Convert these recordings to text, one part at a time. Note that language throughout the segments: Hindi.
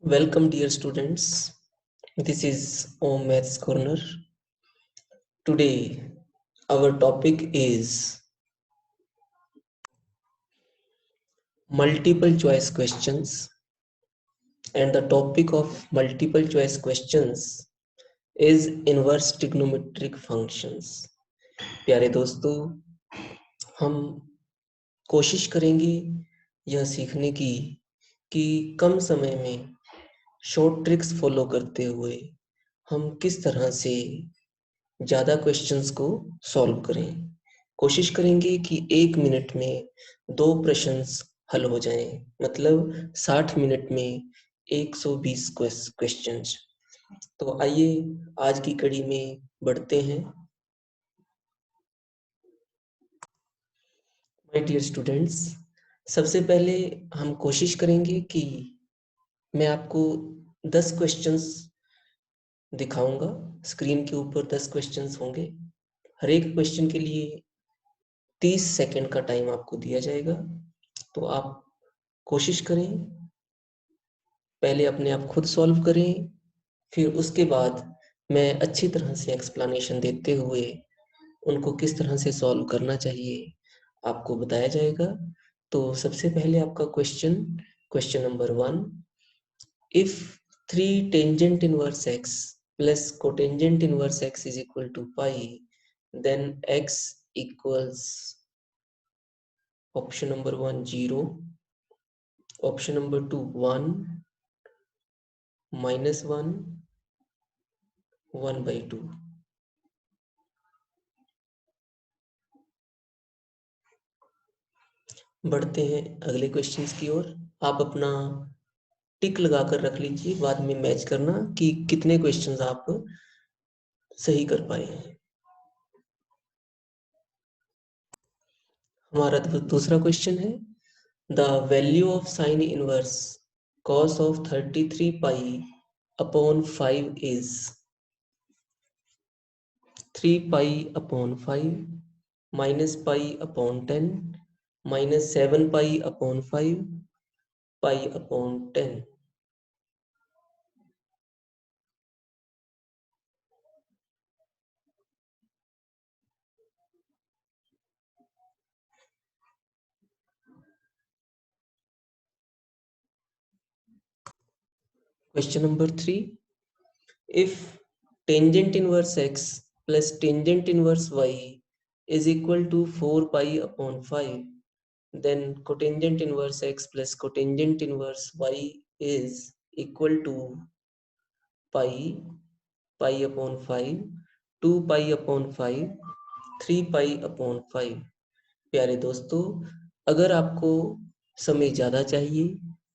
Welcome, dear students. This is Om Maths Corner. Today, our topic is multiple choice questions, and the topic of multiple choice questions is inverse trigonometric functions. प्यारे दोस्तों, हम कोशिश करेंगे यह सीखने की कि कम समय में शॉर्ट ट्रिक्स फॉलो करते हुए हम किस तरह से ज़्यादा क्वेश्चंस को सॉल्व करें। कोशिश करेंगे कि 1 मिनट में 2 प्रश्न हल हो जाएं, मतलब 60 मिनट में 120 क्वेश्चंस। तो आइए आज की कड़ी में बढ़ते हैं। माय डियर स्टूडेंट्स, सबसे पहले हम कोशिश करेंगे कि मैं आपको 10 क्वेश्चंस दिखाऊंगा। स्क्रीन के ऊपर 10 क्वेश्चंस होंगे। हर एक क्वेश्चन के लिए 30 सेकंड का टाइम आपको दिया जाएगा। तो आप कोशिश करें, पहले अपने आप खुद सॉल्व करें, फिर उसके बाद मैं अच्छी तरह से एक्सप्लेनेशन देते हुए उनको किस तरह से सॉल्व करना चाहिए आपको बताया जाएगा। तो सबसे पहले आपका question number 1, if 3 tangent inverse x plus cotangent inverse x is equal to pi, then x equals option number 1 0, option number 2 1, -1, 1/2। बढ़ते हैं अगले क्वेश्चंस की ओर। आप अपना टिक लगाकर रख लीजिए, बाद में मैच करना कि कितने क्वेश्चंस आप सही कर पाए हैं। हमारा दूसरा क्वेश्चन है, the value of sine inverse cos of 33 pi upon 5 is 3 pi upon 5, minus pi upon 10, minus 7 pi upon 5, pi upon 10। Question number 3, if tangent inverse x plus tangent inverse y is equal to 4 pi upon 5, then cotangent inverse x plus cotangent inverse y is equal to pi, pi upon 5, 2 pi upon 5, 3 pi upon 5। प्यारे दोस्तों, अगर आपको समय ज़्यादा चाहिए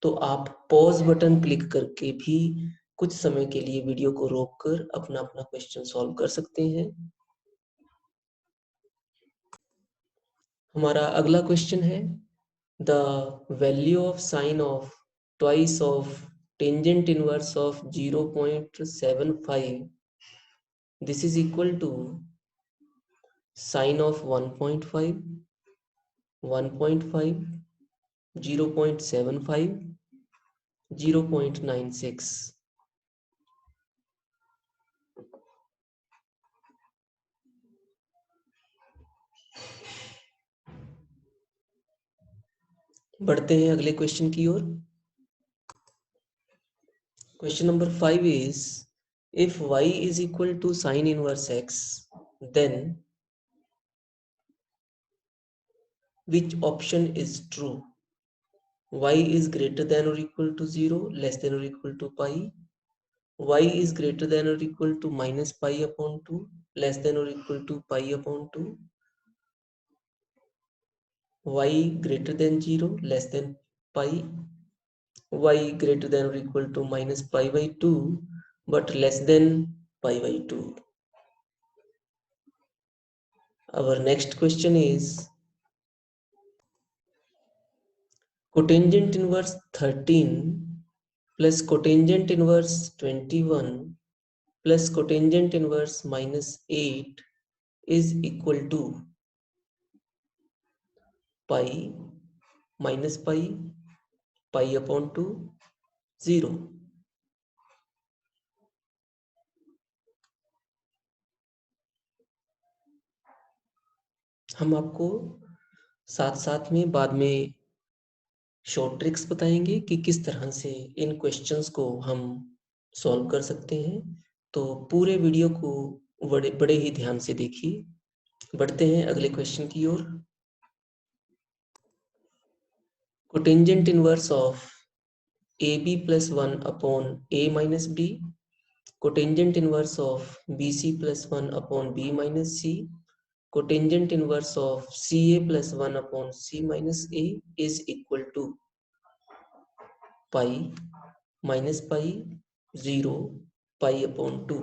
तो आप पॉज बटन क्लिक करके भी कुछ समय के लिए वीडियो को रोककर अपना अपना क्वेश्चन सॉल्व कर सकते हैं। हमारा अगला क्वेश्चन है, the value of sine of twice of tangent inverse of 0.75, this is equal to sine of 1.5, 1.5, 0.75, 0.96। बढ़ते हैं अगले क्वेश्चन की ओर। Question number 5 is, if y is equal to sin inverse x, then which option is true? Y is greater than or equal to 0, less than or equal to pi. Y is greater than or equal to minus pi upon 2, less than or equal to pi upon 2. Y greater than 0, less than pi. Y greater than or equal to minus pi by 2, but less than pi by 2. Our next question is, cotangent inverse 13 plus cotangent inverse 21 plus cotangent inverse minus 8 is equal to pi, minus pi, pi upon 2, 0। हम आपको साथ साथ में बाद में शॉर्ट ट्रिक्स बताएंगे कि किस तरह से इन क्वेश्चंस को हम सॉल्व कर सकते हैं। तो पूरे वीडियो को बड़े बड़े ही ध्यान से देखिए। बढ़ते हैं अगले क्वेश्चन की ओर। Cotangent inverse of AB plus 1 upon A minus B, cotangent inverse of BC plus 1 upon B minus C, cotangent inverse of CA plus 1 upon C minus A is equal to pi minus pi 0 pi upon 2।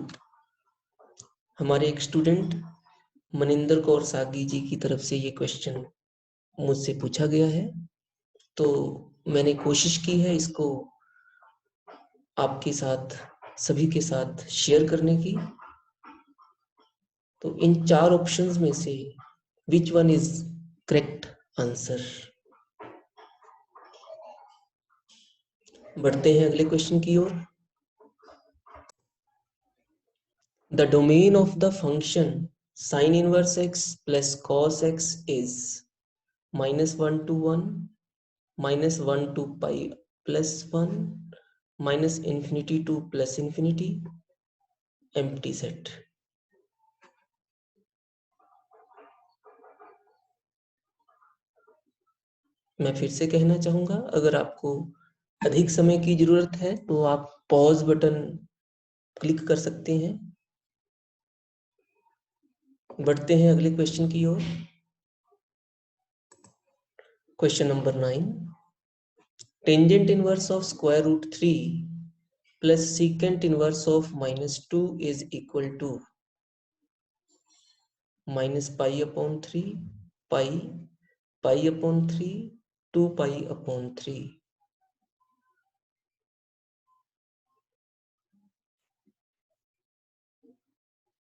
हमारे एक स्टूडेंट मनिंदर कौर सागी जी की तरफ से ये क्वेश्चन मुझसे पूछा गया है, तो मैंने कोशिश की है इसको आपके साथ सभी के साथ शेयर करने की। तो इन 4 ऑप्शंस में से which one is correct answer. बढ़ते हैं अगले क्वेश्चन की ओर। The domain of the function sin inverse x plus cos x is -1 to 1, -1 to pi plus 1, -infinity to plus infinity, empty set. मैं फिर से कहना चाहूंगा, अगर आपको अधिक समय की जरूरत है तो आप पॉज बटन क्लिक कर सकते हैं। बढ़ते हैं अगले क्वेश्चन की ओर। Question number 9, tangent inverse of square root 3 plus secant inverse of -2 is equal to -pi upon 3 pi pi upon 3 2 pi upon 3।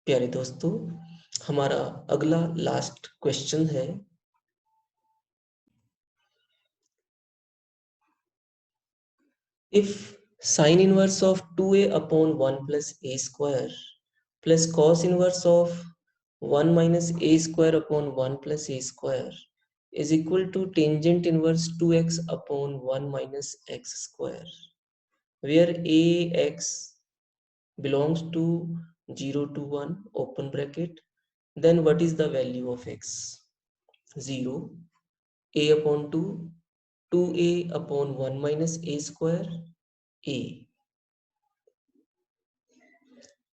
प्यारे दोस्तों, हमारा अगला लास्ट क्वेश्चन है। If sine inverse of 2a upon 1 plus a square plus cos inverse of 1 minus a square upon 1 plus a square is equal to tangent inverse 2x upon 1 minus x square, where ax belongs to 0 to 1 open bracket, then what is the value of x? 0, a upon 2, 2a upon 1 minus a square, a।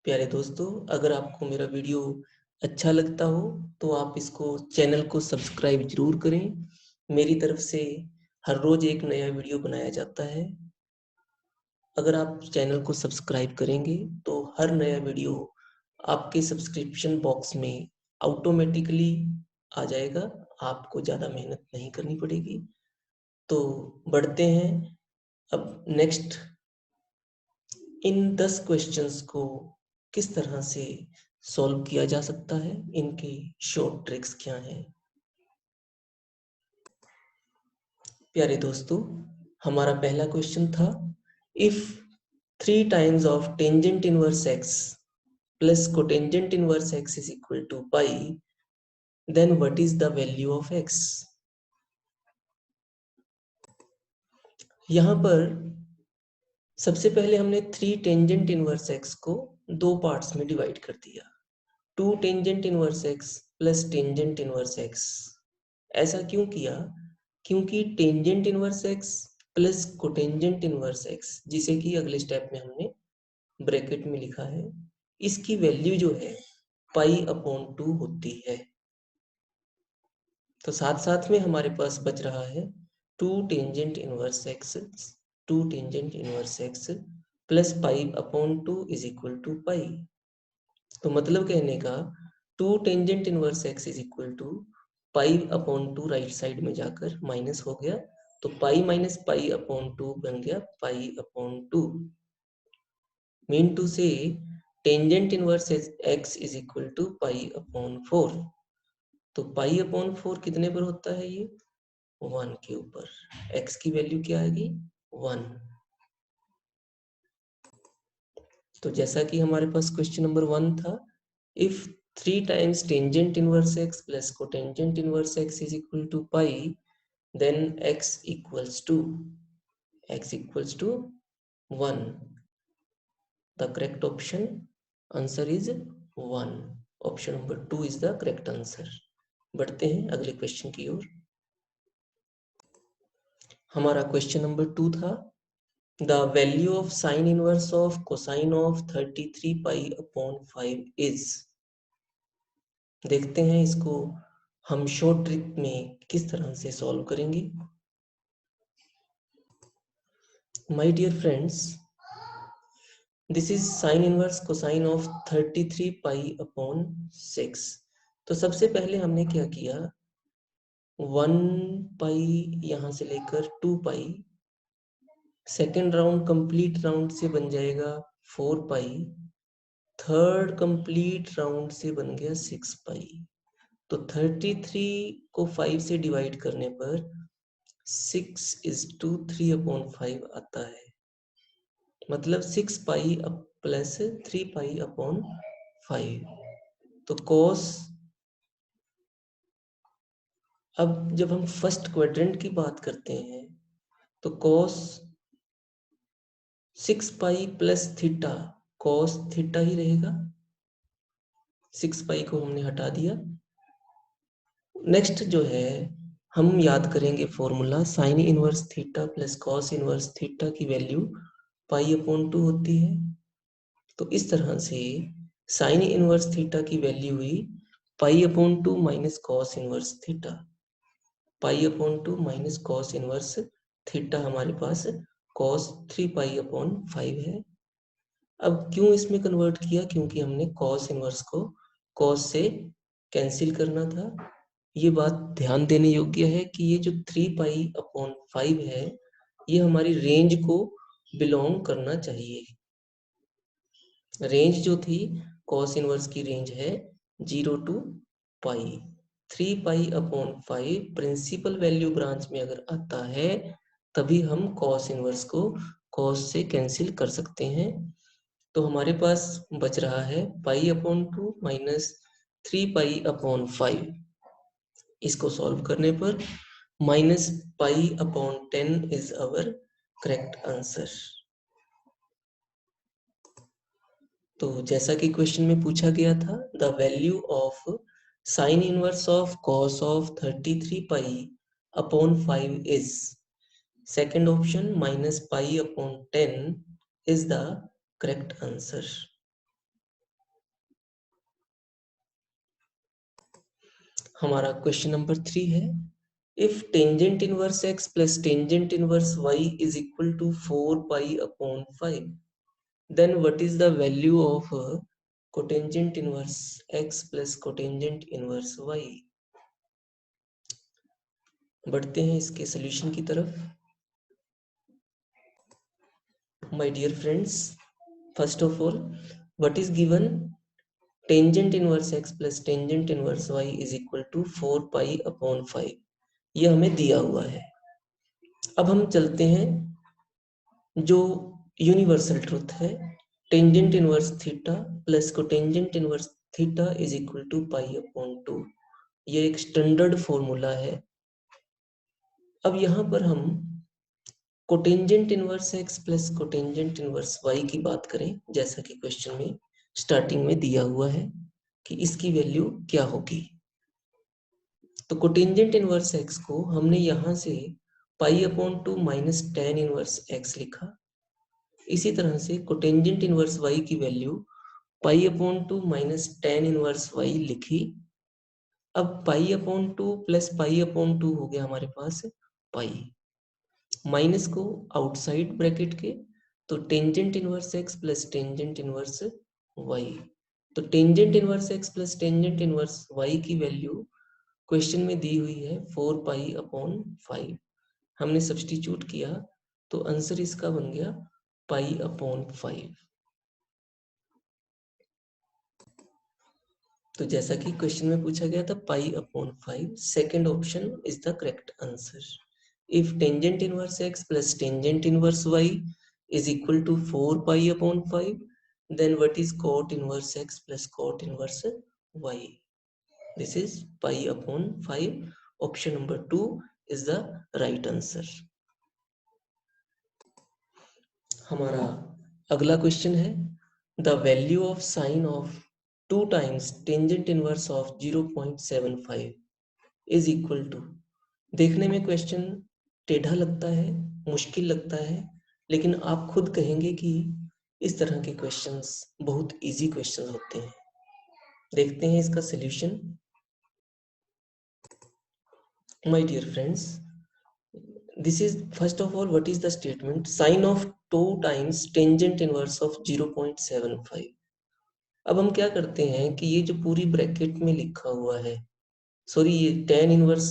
प्यारे दोस्तों, अगर आपको मेरा वीडियो अच्छा लगता हो तो आप इसको चैनल को सब्सक्राइब जरूर करें। मेरी तरफ से हर रोज एक नया वीडियो बनाया जाता है। अगर आप चैनल को सब्सक्राइब करेंगे तो हर नया वीडियो आपके सब्सक्रिप्शन बॉक्स में ऑटोमेटिकली आ जाएगा, आपको ज़्यादा मेहनत नहीं करनी पड़ेगी। तो बढ़ते हैं अब नेक्स्ट। इन 10 क्वेश्चंस को किस तरह से सॉल्व किया जा सकता है, इनके शॉर्ट ट्रिक्स क्या हैं। प्यारे दोस्तों, हमारा पहला क्वेश्चन था, if 3 times of tangent inverse x plus cotangent inverse x is equal to pi, then what is the value of x। यहां पर सबसे पहले हमने 3 टेंजेंट इनवर्स x को 2 पार्ट्स में डिवाइड कर दिया। 2 tangent inverse x plus tangent inverse x। ऐसा क्यों किया? क्योंकि tangent inverse x plus cotangent inverse x, जिसे कि अगले स्टेप में हमने ब्रैकेट में लिखा है, इसकी वैल्यू जो है पाई अपॉन 2 होती है। तो साथ साथ में हमारे पास बच रहा है 2 tangent inverse x, 2 tangent inverse x plus pi upon 2 is equal to pi. तो मतलब कहने का 2 tangent inverse x is equal to pi upon 2 right side में जाकर माइनस हो गया, तो पाई माइनस पाई अपॉन 2 बन गया pi upon 2। Mean to say tangent inverse x is equal to pi upon 4। तो पाई अपॉन 4 कितने पर होता है? ये 1 के ऊपर। x की वैल्यू क्या आएगी? 1। तो जैसा कि हमारे पास क्वेश्चन नंबर 1 था, if 3 times tangent inverse x plus cotangent inverse x is equal to pi, then x equals to 1. The correct option answer is 1. Option number 2 is the correct answer. बढ़ते हैं अगले क्वेश्चन की ओर। हमारा क्वेश्चन नंबर 2 था the value of sine inverse of cosine of 33 pi upon 5 is. देखते हैं इसको हम शॉर्ट ट्रिक में किस तरह से सॉल्व करेंगे। My dear friends, this is sine inverse cosine of 33 pi upon 6। तो सबसे पहले हमने क्या किया, 1 पाई यहां से लेकर 2 पाई, सेकेंड राउंड कंप्लीट राउंड से बन जाएगा 4 पाई, थर्ड कंप्लीट राउंड से बन गया 6 पाई। तो 33 को 5 से डिवाइड करने पर 6:3/5 आता है, मतलब 6 पाई प्लस 3 पाई अपॉन 5। तो कॉस, अब जब हम फर्स्ट क्वाड्रेंट की बात करते हैं तो cos 6 pi plus theta, cos theta ही रहेगा। 6 पाई को हमने हटा दिया। नेक्स्ट जो है हम याद करेंगे formula, sine inverse theta plus cos inverse theta की वैल्यू पाई अपॉन 2 होती है। तो इस तरह से साइन इनवर्स थीटा की वैल्यू हुई पाई upon 2 minus cos inverse theta. पाई upon 2 minus cos inverse theta हमारे पास कॉस 3 पाई अपॉन 5 है। अब क्यों इसमें कन्वर्ट किया, क्योंकि हमने कॉस इनवर्स को कॉस से कैंसिल करना था। ये बात ध्यान देने योग्य है कि ये जो 3 पाई अपॉन 5 है ये हमारी रेंज को बिलोंग करना चाहिए। रेंज जो थी कॉस इनवर्स की रेंज है 0 to pi. 3 pi upon 5 principal value branch में अगर आता है तभी हम कॉस इनवर्स को कॉस से कैंसिल कर सकते हैं। तो हमारे पास बच रहा है pi upon 2 minus 3 pi upon 5। इसको सॉल्व करने पर minus pi upon 10 is our correct answer. तो जैसा कि क्वेश्चन में पूछा गया था, the value of sine inverse of cos of 33 pi upon 5 is, second option minus pi upon 10 is the correct answer. हमारा क्वेश्चन नंबर 3 है, if tangent inverse x plus tangent inverse y is equal to 4 pi upon 5, then what is the value of cotangent inverse x plus cotangent inverse y। बढ़ते हैं इसके सॉल्यूशन की तरफ। My dear friends, first of all, what is given, tangent inverse x plus tangent inverse y is equal to 4 pi upon 5, ये हमें दिया हुआ है। अब हम चलते हैं जो यूनिवर्सल ट्रुथ है, tangent inverse theta plus cotangent inverse theta is equal to pi upon 2। ये एक स्टैंडर्ड फॉर्मूला है। अब यहाँ पर हम cotangent inverse x plus cotangent inverse y की बात करें, जैसा कि क्वेश्चन में स्टार्टिंग में दिया हुआ है कि इसकी वैल्यू क्या होगी। तो कोटेंजेंट इनवर्स x को हमने यहाँ से पाई upon 2 minus tan inverse x लिखा। इसी तरह से कोटेंजेंट इनवर्स y की value pi upon 2 minus tan inverse y लिखी। अब pi upon 2 plus pi upon 2 हो गया हमारे पास पाई, माइनस को आउटसाइड ब्रैकेट के, तो tangent inverse x plus tangent inverse y। तो tangent inverse x plus tangent inverse y की वैल्यू क्वेश्चन में दी हुई है 4 पाई अपॉन 5। हमने सब्स्टिट्यूट किया तो आंसर इसका बन गया पाई अपॉन 5। तो जैसा कि क्वेश्चन में पूछा गया था पाई upon 5, second option is the correct answer. If tangent inverse x plus tangent inverse y is equal to 4 pi upon 5, then what is cot inverse x plus cot inverse y. This is pi upon 5. Option number 2 is the right answer. हमारा अगला क्वेश्चन है the value of sine of 2 times tangent inverse of 0.75 is equal to. देखने में क्वेश्चन टेढ़ा लगता है, मुश्किल लगता है, लेकिन आप खुद कहेंगे कि इस तरह के क्वेश्चंस बहुत इजी क्वेश्चंस होते हैं। देखते हैं इसका solution. My dear friends, this is first of all, what is the statement? Sine of 2 times tangent inverse of 0.75. अब हम क्या करते हैं कि ये जो पूरी ब्रैकेट में लिखा हुआ है, सॉरी ये tan इनवर्स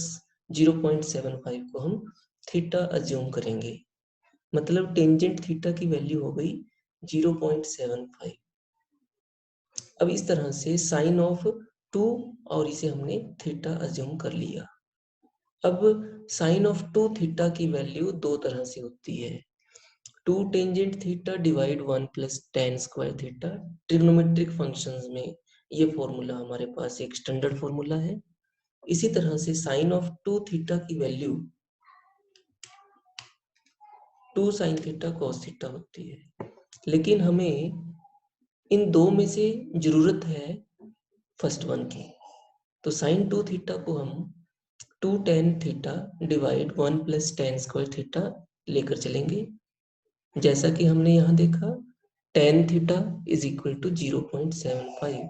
0.75 को हम थीटा अज्यूम करेंगे, मतलब टेंजेंट थीटा की वैल्यू हो गई 0.75। अब इस तरह से साइन ऑफ 2 और इसे हमने थीटा अज्यूम कर लिया। अब साइन ऑफ 2 थीटा की वैल्यू दो तरह से होती है, 2 tangent theta divide 1 plus tan square theta. Trigonometric functions में ये फॉर्मूला हमारे पास एक स्टैंडर्ड फॉर्मूला है। इसी तरह से साइन ऑफ 2 थीटा की value 2 sine theta cos theta होती है, लेकिन हमें इन दो में से जरूरत है फर्स्ट वन की, तो साइन 2 थीटा को हम 2 tan theta divide 1 plus tan square theta लेकर चलेंगे। जैसा कि हमने यहाँ देखा tan theta is equal to 0.75,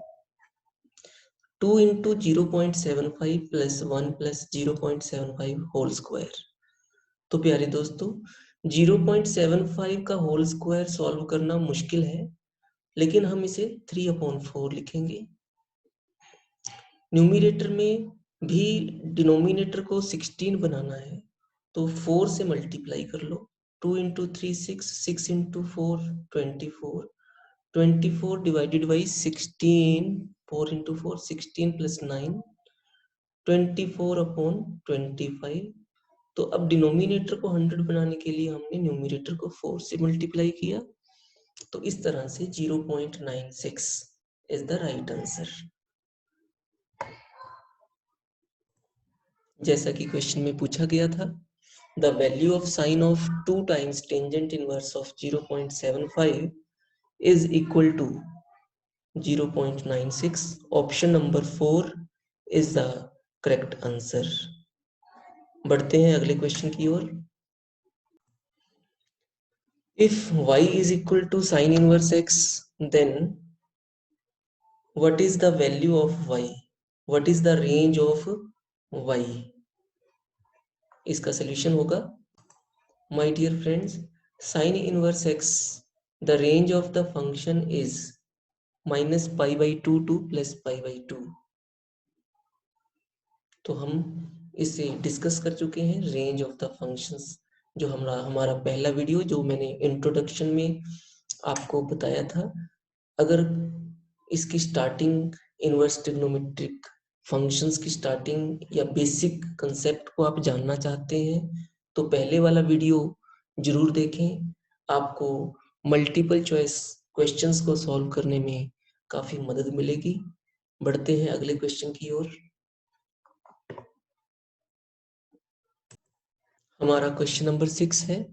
2 into 0.75 plus 1 plus 0.75 whole square. तो प्यारे दोस्तों, 0.75 का होल स्क्वायर सॉल्व करना मुश्किल है, लेकिन हम इसे 3/4 लिखेंगे। न्यूमिरेटर में भी डिनोमिनेटर को 16 बनाना है, तो 4 से मल्टीप्लाई कर लो। 2 into 3 6, 6 into 4 24, 24 divided by 16, 4 into 4 16 plus 9 24/25। तो अब डिनोमिनेटर को 100 बनाने के लिए हमने न्यूमिरेटर को 4 से मल्टीप्लाई किया, तो इस तरह से 0.96 इज द राइट आंसर। जैसा कि क्वेश्चन में पूछा गया था, the value of sine of 2 times tangent inverse of 0.75 is equal to 0.96। Option number 4 is the correct answer. बढ़ते हैं अगले क्वेश्चन की ओर। If y is equal to sin inverse x, then what is the value of y? What is the range of y? इसका सॉल्यूशन होगा, my dear friends, sin inverse x, the range of the function is minus pi by 2 to plus pi by 2। तो हम इसे डिस्कस कर चुके हैं, रेंज ऑफ द फंक्शंस, जो हमारा पहला वीडियो जो मैंने इंट्रोडक्शन में आपको बताया था। अगर इसकी स्टार्टिंग इनवर्स ट्रिग्नोमेट्रिक फंक्शंस की स्टार्टिंग या बेसिक कंसेप्ट को आप जानना चाहते हैं, तो पहले वाला वीडियो जरूर देखें, आपको मल्टीपल चॉइस क्वेश्चंस को सॉल्व करने में काफी मदद मिलेगी। बढ़ते हैं अगले क्वेश्चन की ओर। हमारा क्वेश्चन नंबर 6 है,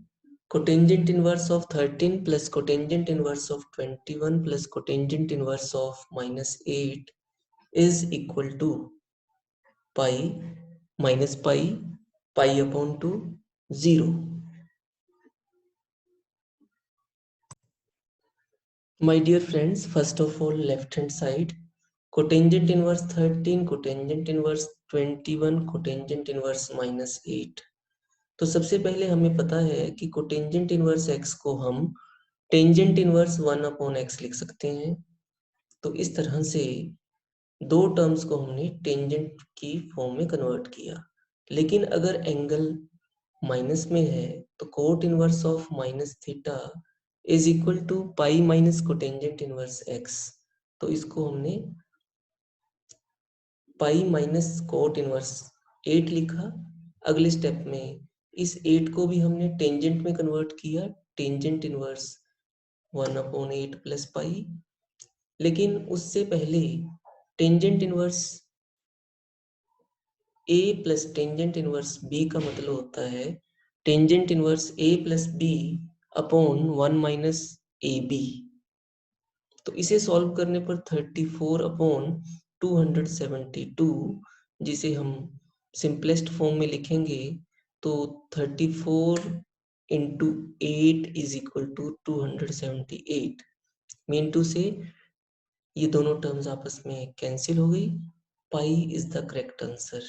cotangent inverse of 13 plus cotangent inverse of 21 plus cotangent inverse of -8 is equal to pi minus pi, pi upon 2, 0। My dear friends, first of all, left hand side, cotangent inverse 13, cotangent inverse 21, cotangent inverse -8। तो सबसे पहले हमें पता है कि कोटेंजेंट इनवर्स x को हम टेंजेंट इनवर्स 1/x लिख सकते हैं। तो इस तरह से दो टर्म्स को हमने टेंजेंट की फॉर्म में कन्वर्ट किया। लेकिन अगर एंगल माइनस में है तो cot inverse of minus theta is equal to pi minus cotangent inverse x। तो इसको हमने पाई माइनस कोट इनवर्स 8 लिखा। अगले स्टेप में इस 8 को भी हमने टेंजेंट में कन्वर्ट किया, टेंजेंट इनवर्स 1/8 प्लस पाई। लेकिन उससे पहले tangent inverse A plus tangent inverse B का मतलब होता है tangent inverse A plus B upon 1 minus A B. तो इसे सॉल्व करने पर 34 अपॉन 272, जिसे हम सिंपलेस्ट फॉर्म में लिखेंगे तो 34 into 8 is equal to 278। Mean to say ये दोनों टर्म्स आपस में कैंसिल हो गई। Pi is the correct answer.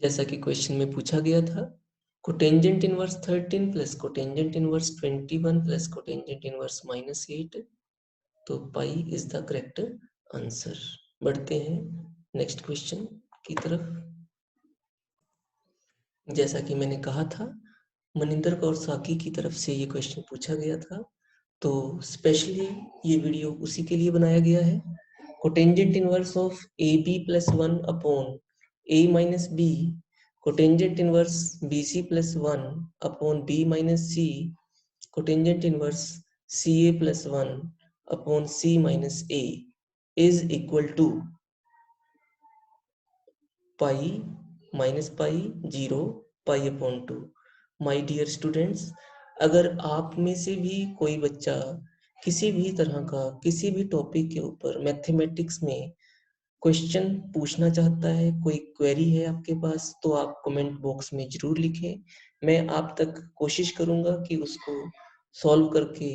जैसा कि क्वेश्चन में पूछा गया था, cotangent inverse 13 plus cotangent inverse 21 plus cotangent inverse -8, तो pi is the correct answer. बढ़ते हैं नेक्स्ट क्वेश्चन की तरफ। जैसा कि मैंने कहा था, मनिंदर कौर साकी की तरफ से ये क्वेश्चन पूछा गया था, तो स्पेशली ये वीडियो उसी के लिए बनाया गया है। Cotangent inverse of A B plus 1 upon A minus B, cotangent inverse B C plus 1 upon B minus C, cotangent inverse C A plus 1 upon C minus A is equal to pi minus pi 0 pi upon 2। My dear students, अगर आप में से भी कोई बच्चा किसी भी तरह का किसी भी टॉपिक के ऊपर मैथमेटिक्स में क्वेश्चन पूछना चाहता है, कोई क्वेरी है आपके पास, तो आप कमेंट बॉक्स में जरूर लिखें। मैं आप तक कोशिश करूंगा कि उसको सॉल्व करके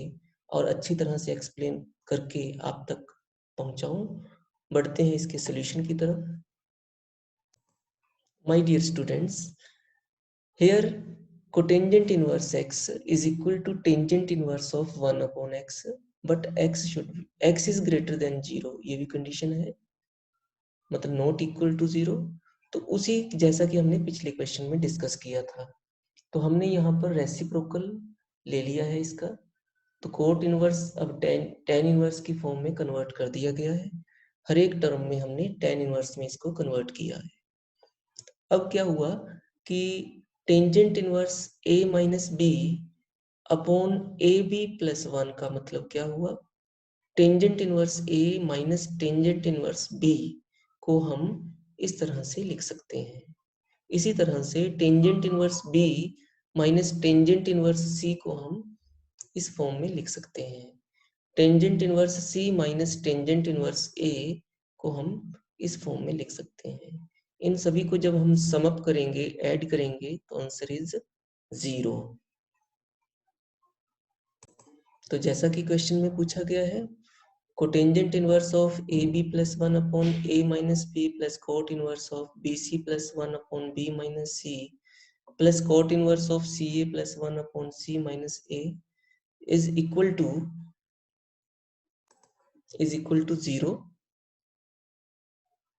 और अच्छी तरह से एक्सप्लेन करके आप तक पहुंचाऊं। बढ़ते हैं इसके सॉल्यूशन की तरफ। My dear students, here cotangent inverse x is equal to tangent inverse of 1 upon x, but x is greater than 0, ये भी कंडीशन है, मतलब नॉट इक्वल टू 0। तो उसी जैसा कि हमने पिछले क्वेश्चन में डिस्कस किया था, तो हमने यहाँ पर रेसिप्रोकल ले लिया है इसका, तो कोट इनवर्स अब टेन इनवर्स की फॉर्म में कन्वर्ट कर दिया गया है। हर एक टर्म में हमने टेन इनवर्स में इसको कन्वर्ट किया है। अब क्या हुआ कि tangent inverse A minus B upon A B plus 1 का मतलब क्या हुआ, tangent inverse A minus tangent inverse B को हम इस तरह से लिख सकते हैं। इसी तरह से tangent inverse B minus tangent inverse C को हम इस फॉर्म में लिख सकते हैं। Tangent inverse C minus tangent inverse A को हम इस फॉर्म में लिख सकते हैं। इन सभी को जब हम सम अप करेंगे, ऐड करेंगे, तो आंसर इज 0। तो जैसा कि क्वेश्चन में पूछा गया है, cotangent inverse of A B plus 1 upon A minus B plus cot inverse of B C plus 1 upon B minus C plus cot inverse of C A plus 1 upon C minus A is equal to 0।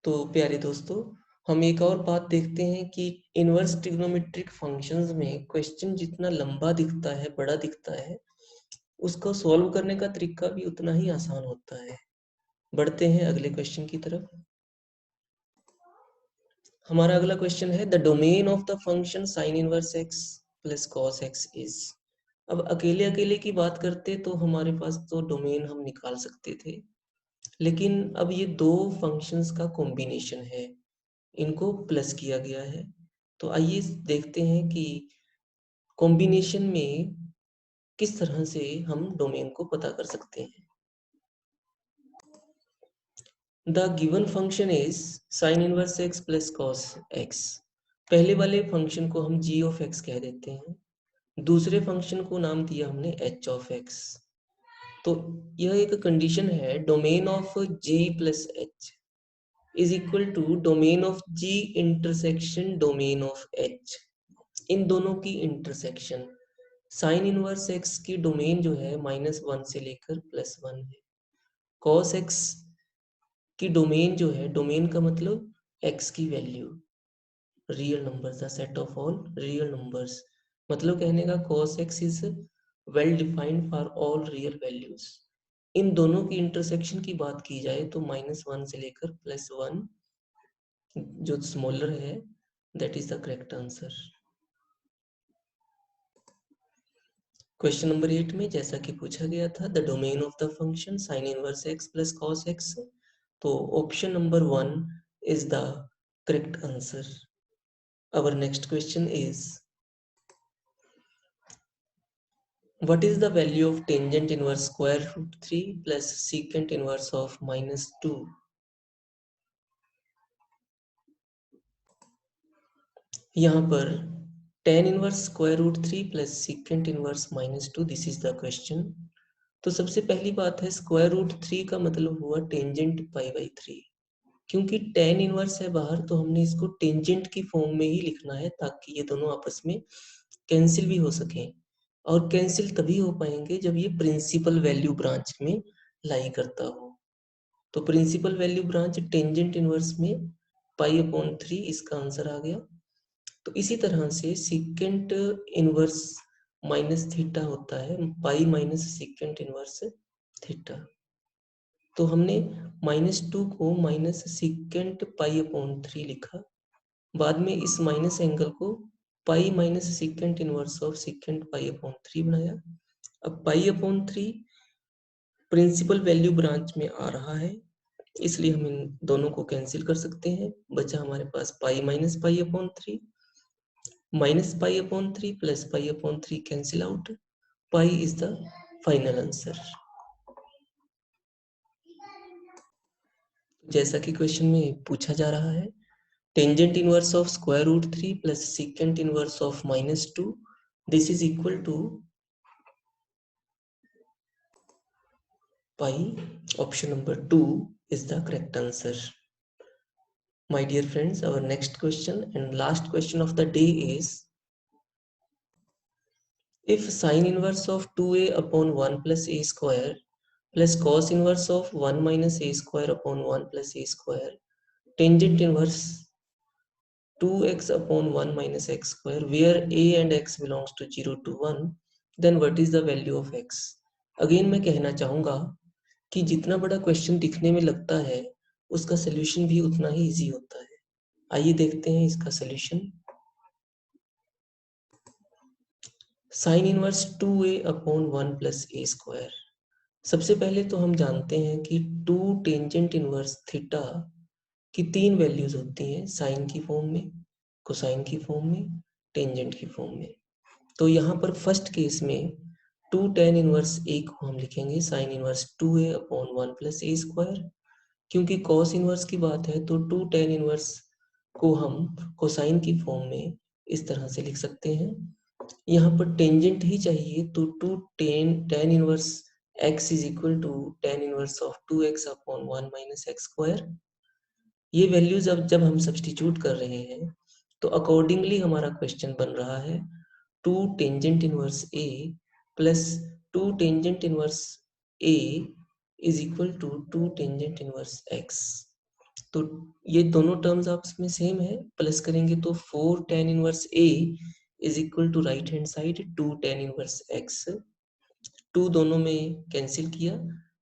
तो प्यारे दोस्तों, हम एक और बात देखते हैं कि इनवर्स ट्रिग्नोमेट्रिक फंक्शंस में क्वेश्चन जितना लंबा दिखता है, बड़ा दिखता है, उसको सॉल्व करने का तरीका भी उतना ही आसान होता है। बढ़ते हैं अगले क्वेश्चन की तरफ। हमारा अगला क्वेश्चन है, the domain of the function sine inverse X plus cos x is. अब अकेले अकेले की बात करते तो हमारे पास तो डोमेन हम निकाल सकते थे, लेकिन अब ये दो फंक्शंस का कॉम्बिनेशन है, इनको प्लस किया गया है। तो आइए देखते हैं कि कॉम्बिनेशन में किस तरह से हम डोमेन को पता कर सकते हैं। The given function is sine inverse X plus cos x. पहले वाले फंक्शन को हम जी ऑफ एक्स कह देते हैं, दूसरे फंक्शन को नाम दिया हमने एच ऑफ एक्स। तो यह एक कंडीशन है, domain of G plus H is equal to domain of G intersection domain of H. इन दोनों की इंटरसेक्शन, साइन इनवर्स एक्स की डोमेन जो है -1 से लेकर +1 है। कॉस एक्स की डोमेन जो है, डोमेन का मतलब एक्स की value, real numbers, the set of all real numbers, मतलब कहने का cos x is well defined for all real values. इन दोनों की इंटरसेक्शन की बात की जाए तो -1 से लेकर +1 जो स्मॉलर है, that is the correct answer. Question number 8 में जैसा कि पूछा गया था, the domain of the function sine inverse X plus cos X, तो option number 1 is the correct answer. Our next question is, what is the value of tangent inverse square root 3 plus secant inverse of minus 2? यहाँ पर tan inverse square root 3 plus secant inverse minus 2, this is the question. तो सबसे पहली बात है, स्क्वायर रूट 3 का मतलब हुआ टेंजेंट पाई बाई 3. क्योंकि tan इनवर्स है बाहर, तो हमने इसको टेंजेंट की फॉर्म में ही लिखना है ताकि ये दोनों आपस में कैंसिल भी हो सकें. और कैंसिल तभी हो पाएंगे जब ये प्रिंसिपल वैल्यू ब्रांच में लाई करता हो. तो principal value branch tangent inverse में पाई अपॉन 3 इसका आंसर आ गया. तो इसी तरह से सीकेंट इनवर्स माइनस थीटा होता है पाई माइनस सीकेंट इनवर्स थीटा. तो हमने -2 को माइनस सीकेंट पाई अपॉन 3 लिखा. बाद में इस माइनस एंगल को pi minus secant inverse of secant pi upon 3 बनाया. अब pi upon 3 principal value branch में आ रहा है, इसलिए हम इन दोनों को कैंसिल कर सकते हैं. बचा हमारे पास pi minus pi upon 3, minus pi upon 3 plus pi upon 3 cancel out. Pi is the final answer. जैसा कि क्वेश्चन में पूछा जा रहा है, tangent inverse of square root 3 plus secant inverse of -2, this is equal to pi. Option number 2 is the correct answer. My dear friends, our next question and last question of the day is, if sine inverse of 2a upon 1 plus a square plus cos inverse of 1 minus a square upon 1 plus a square, tangent inverse 2x upon 1 minus x square, where a and x belongs to 0 to 1, then what is the value of x? Again मैं कहना चाहूँगा कि जितना बड़ा क्वेश्चन दिखने में लगता है, उसका सलूशन भी उतना ही इजी होता है. आइए देखते हैं इसका solution. Sine inverse 2a upon 1 plus a square. सबसे पहले तो हम जानते हैं कि 2 टेंजेंट इनवर्स थीटा की 3 वैल्यूज होती हैं, साइन की फॉर्म में, कोसाइन की फॉर्म में, टेंजेंट की फॉर्म में. तो यहाँ पर फर्स्ट केस में 2 tan इनवर्स a को हम लिखेंगे sine inverse 2a upon 1 plus a square. क्योंकि कॉस इनवर्स की बात है तो 2 tan इनवर्स को हम कोसाइन की फॉर्म में इस तरह से लिख सकते हैं. यहाँ पर टेंजेंट ही चाहिए तो 2 tan inverse x is equal to tan inverse of 2x upon 1 minus X square. ये वैल्यूज अब जब हम सब्स्टिट्यूट कर रहे हैं तो अकॉर्डिंगली हमारा क्वेश्चन बन रहा है 2 tangent inverse a plus 2 tangent inverse a is equal to 2 tangent inverse x. तो ये दोनों टर्म्स आपस में सेम है, प्लस करेंगे तो 4 tan inverse a is equal to right hand side 2 tan inverse x. 2 दोनों में कैंसिल किया,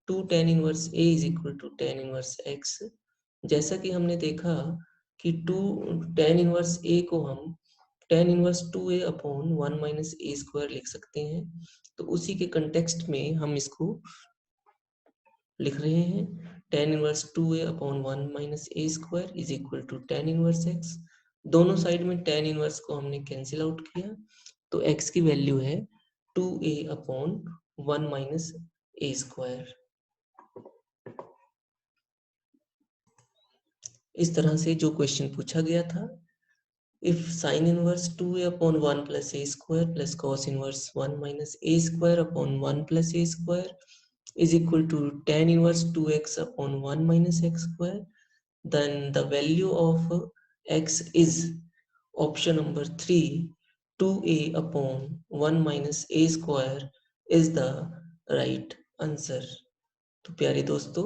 2 tan inverse a is equal to tan inverse x. जैसा कि हमने देखा कि 2 tan इनवर्स a को हम tan inverse 2a upon 1 minus a square लिख सकते हैं. तो उसी के कंटेक्स्ट में हम इसको लिख रहे हैं, tan inverse 2a upon 1 minus a square is equal to tan inverse x. दोनों साइड में tan इनवर्स को हमने कैंसिल आउट किया, तो x की वैल्यू है 2a upon 1 minus a square. इस तरह से जो क्वेश्चन पूछा गया था, if sin inverse 2a upon 1 plus a square plus cos inverse 1 minus a square upon 1 plus a square is equal to tan inverse 2x upon 1 minus x square, then the value of x is option number 3 2a upon 1 minus a square is the right answer. तो प्यारे दोस्तों,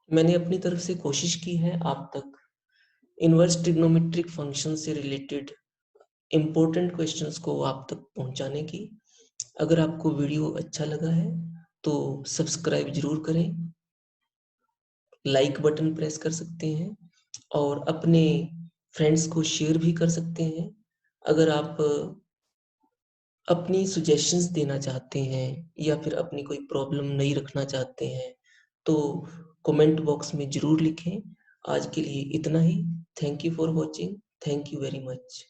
मैंने अपनी तरफ से कोशिश की है आप तक इनवर्स ट्रिग्नोमेट्रिक फंक्शन से रिलेटेड इम्पोर्टेंट क्वेश्चंस को आप तक पहुंचाने की. अगर आपको वीडियो अच्छा लगा है तो सब्सक्राइब जरूर करें, लाइक बटन प्रेस कर सकते हैं और अपने फ्रेंड्स को शेयर भी कर सकते हैं. अगर आप अपनी सजेशंस देना चाहते हैं या फिर अपनी कोई प्रॉब्लम नहीं रखना चाहते हैं, तो कमेंट बॉक्स में ज़रूर लिखें। आज के लिए इतना ही। Thank you for watching. Thank you very much.